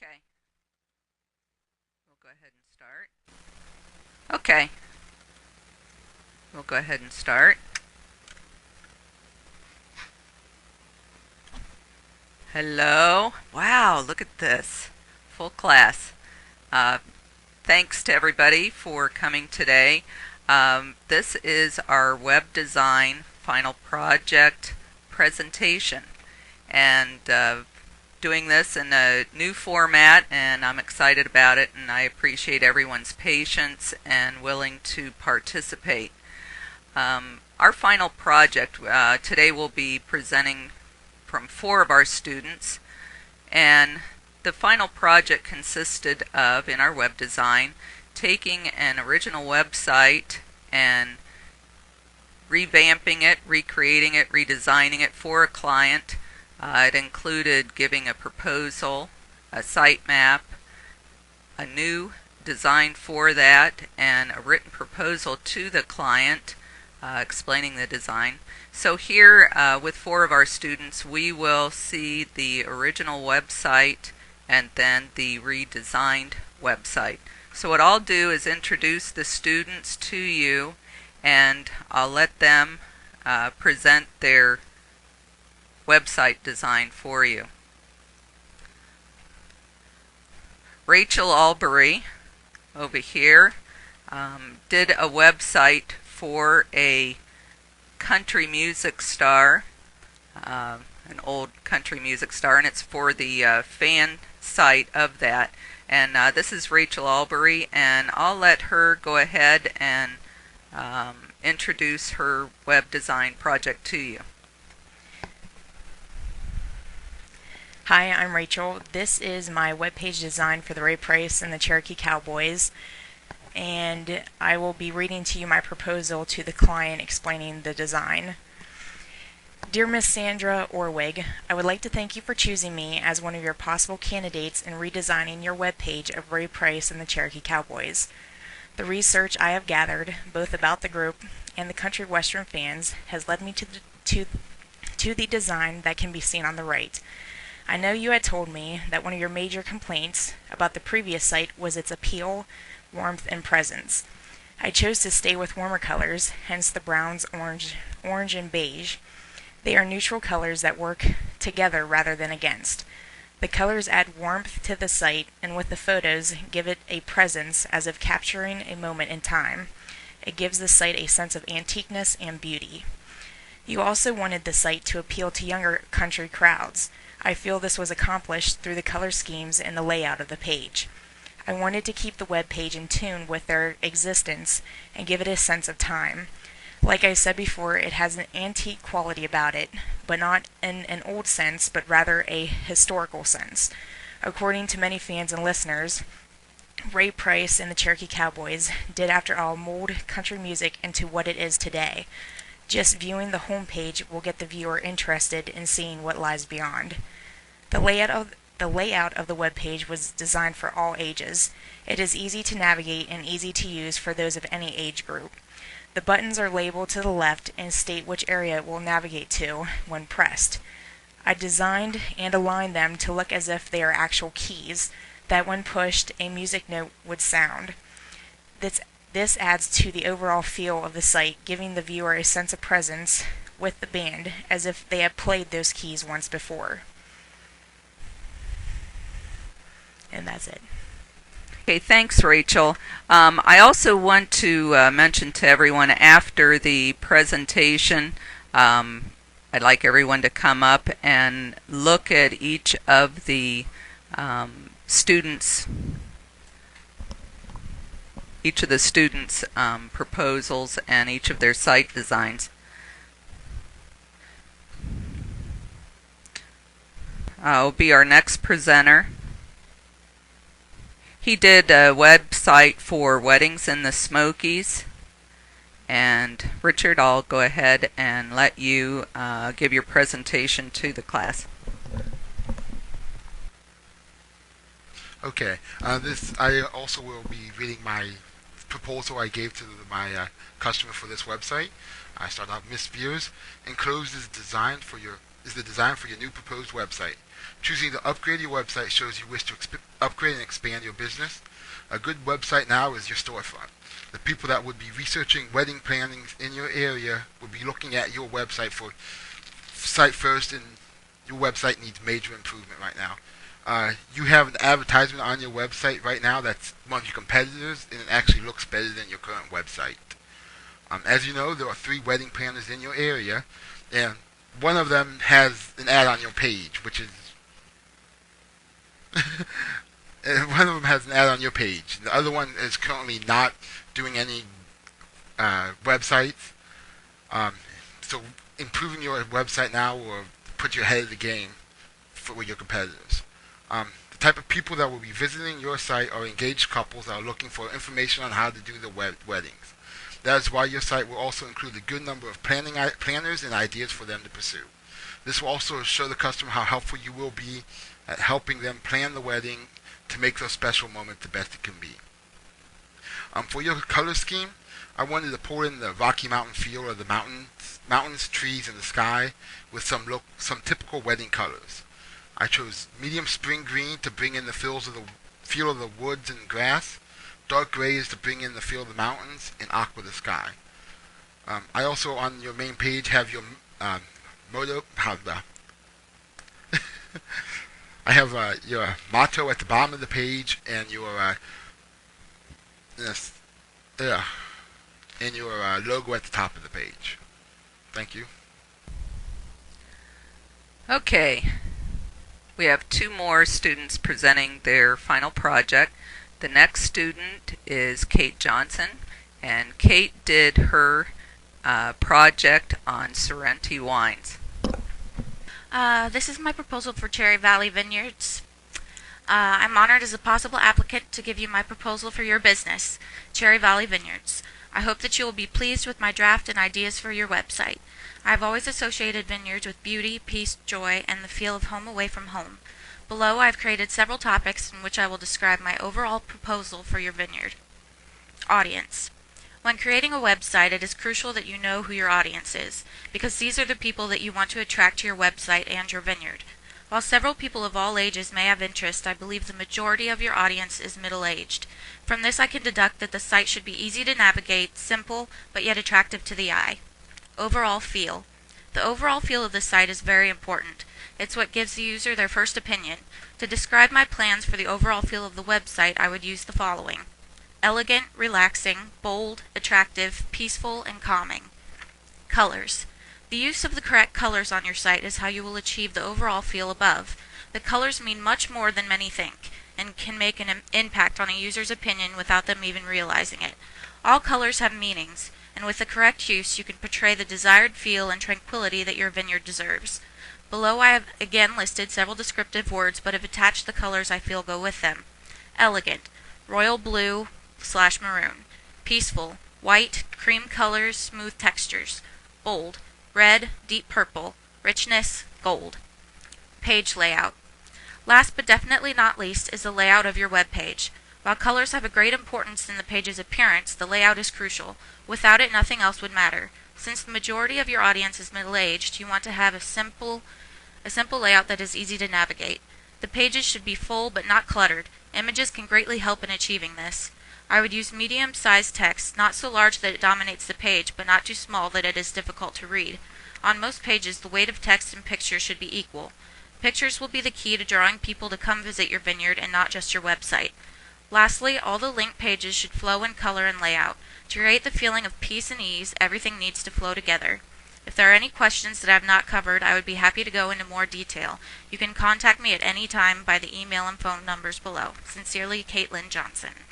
Okay, we'll go ahead and start. Okay, we'll go ahead and start. Hello. Wow, look at this. Full class. Uh, Thanks to everybody for coming today. This is our web design final project presentation. And doing this in a new format, and I'm excited about it, and I appreciate everyone's patience and willing to participate. Our final project today will be presenting from 4 of our students, and the final project consisted of, in our web design, taking an original website and revamping it, recreating it, redesigning it for a client. It included giving a proposal, a sitemap, a new design for that, and a written proposal to the client explaining the design. So here with 4 of our students, we will see the original website and then the redesigned website. So what I'll do is introduce the students to you, and I'll let them present their website design for you. Rachel Albury over here did a website for a country music star, an old country music star, and it's for the fan site of that. And this is Rachel Albury, and I'll let her go ahead and introduce her web design project to you. Hi, I'm Rachel. This is my webpage design for the Ray Price and the Cherokee Cowboys, and I will be reading to you my proposal to the client explaining the design. Dear Miss Sandra Orwig, I would like to thank you for choosing me as one of your possible candidates in redesigning your webpage of Ray Price and the Cherokee Cowboys. The research I have gathered, both about the group and the country western fans, has led me to the design that can be seen on the right. I know you had told me that one of your major complaints about the previous site was its appeal, warmth, and presence. I chose to stay with warmer colors, hence the browns, orange, and beige. They are neutral colors that work together rather than against. The colors add warmth to the site, and with the photos, give it a presence as if capturing a moment in time. It gives the site a sense of antiqueness and beauty. You also wanted the site to appeal to younger country crowds. I feel this was accomplished through the color schemes and the layout of the page. I wanted to keep the web page in tune with their existence and give it a sense of time. Like I said before, it has an antique quality about it, but not in an old sense, but rather a historical sense. According to many fans and listeners, Ray Price and the Cherokee Cowboys did, after all, mold country music into what it is today. Just viewing the home page will get the viewer interested in seeing what lies beyond. The layout of the web page was designed for all ages. It is easy to navigate and easy to use for those of any age group. The buttons are labeled to the left and state which area it will navigate to when pressed. I designed and aligned them to look as if they are actual keys, that when pushed, a music note would sound. This adds to the overall feel of the site, giving the viewer a sense of presence with the band, as if they had played those keys once before. And that's it. Okay, thanks, Rachel. I also want to mention to everyone after the presentation, I'd like everyone to come up and look at each of the students' proposals and each of their site designs. Will be our next presenter. He did a website for weddings in the Smokies. And Richard, I'll go ahead and let you give your presentation to the class. Okay, I also will be reading my proposal I gave to my customer for this website. I start out Miss Views. Enclosed is the design for your new proposed website. Choosing to upgrade your website shows you wish to upgrade and expand your business. A good website now is your storefront. The people that would be researching wedding plannings in your area would be looking at your website for site first, and your website needs major improvement right now. You have an advertisement on your website right now that's one of your competitors, and it actually looks better than your current website. As you know, there are 3 wedding planners in your area, and one of them has an ad on your page, which is one of them has an ad on your page. The other one is currently not doing any websites. So improving your website now will put you ahead of the game with your competitors. The type of people that will be visiting your site are engaged couples that are looking for information on how to do the weddings. That is why your site will also include a good number of planners and ideas for them to pursue. This will also show the customer how helpful you will be at helping them plan the wedding to make those special moments the best it can be. For your color scheme, I wanted to pull in the Rocky Mountain feel of the mountains, trees, and the sky with some typical wedding colors. I chose medium spring green to bring in the feel of the woods and grass, dark grays to bring in the feel of the mountains, and aqua the sky. I also, on your main page, have your I have your motto at the bottom of the page, and your logo at the top of the page. Thank you. Okay, we have 2 more students presenting their final project. The next student is Kate Johnson, and Kate did her project on Sorrento wines. This is my proposal for Cherry Valley Vineyards. I'm honored as a possible applicant to give you my proposal for your business, Cherry Valley Vineyards. I hope that you will be pleased with my draft and ideas for your website. I've always associated vineyards with beauty, peace, joy, and the feel of home away from home. Below, I've created several topics in which I will describe my overall proposal for your vineyard. Audience. When creating a website, it is crucial that you know who your audience is, because these are the people that you want to attract to your website and your vineyard. While several people of all ages may have interest, I believe the majority of your audience is middle-aged. From this, I can deduct that the site should be easy to navigate, simple, but yet attractive to the eye. Overall feel. The overall feel of the site is very important. It's what gives the user their first opinion. To describe my plans for the overall feel of the website, I would use the following: elegant, relaxing, bold, attractive, peaceful, and calming. Colors. The use of the correct colors on your site is how you will achieve the overall feel above. The colors mean much more than many think, and can make an impact on a user's opinion without them even realizing it. All colors have meanings, and with the correct use you can portray the desired feel and tranquility that your vineyard deserves. Below I have again listed several descriptive words, but have attached the colors I feel go with them. Elegant, royal blue/maroon. Peaceful, white, cream colors, smooth textures. Bold, red, deep purple. Richness, gold. Page layout. Last but definitely not least is the layout of your web page. While colors have a great importance in the page's appearance, the layout is crucial. Without it, nothing else would matter. Since the majority of your audience is middle-aged, you want to have a simple layout that is easy to navigate. The pages should be full but not cluttered. Images can greatly help in achieving this. I would use medium-sized text, not so large that it dominates the page, but not too small that it is difficult to read. On most pages, the weight of text and pictures should be equal. Pictures will be the key to drawing people to come visit your vineyard and not just your website. Lastly, all the link pages should flow in color and layout. To create the feeling of peace and ease, everything needs to flow together. If there are any questions that I have not covered, I would be happy to go into more detail. You can contact me at any time by the email and phone numbers below. Sincerely, Caitlin Johnson.